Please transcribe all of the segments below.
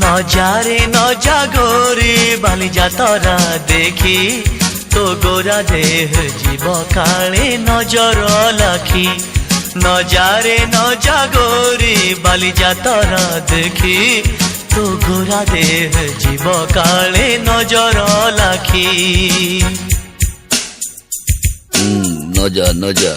नजारे नजा गोरी बालिजा तरा देखी तो गोरा देह जीव काले नजर लाखी नजारे नजा गोरी बालिजा तरा देखी तो गोरा देह जीव काले नजर लाखी नजा नजा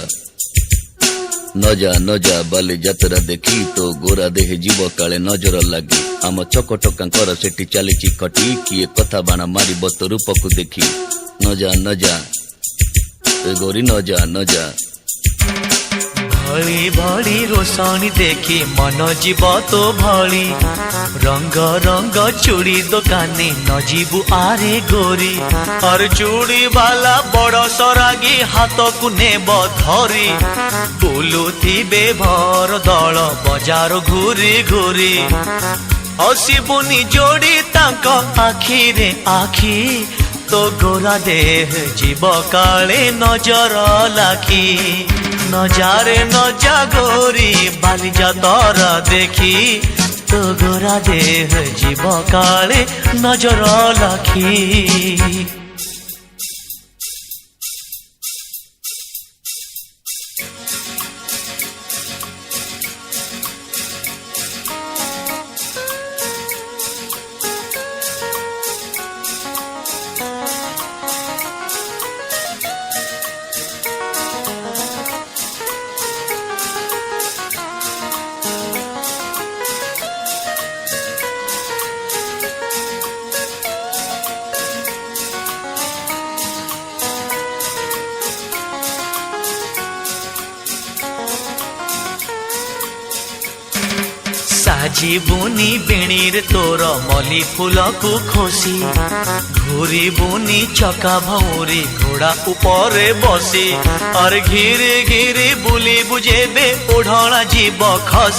नजा नजा बाली जातरा देखी तो गोरा देह जीव काले नजर लगी आम चक टोकांकर सेठी चलीची खटी किए कथा बाण मारी तो रूप को देखी नजा नजा गोरी नजा नजा भली भली रोशनी देखी मन जीव तो भली रंग रंग चूड़ी दुकानी न जीवु आरे गोरी और चूड़ी वाला बड़ सरागी हाथ को नेब धरी बुलुथिबे भर दल बजार घूरी घूरी हसिबुनी जोड़ी तांक आखी रे आखी तो गोरा देह जीव काले नजर लाखी नजारे नजा गोरी बालिजा तरा देखी तो गोरा देह जीव काले नजर लाखी साजिबुनी बेणीर तोर मली फूल को खोसी घूरी बुनी चका भौरी घोड़ा ऊपर बसी और घिरी घिरी बुली बुझेबे ओढ़ना जीव खसी।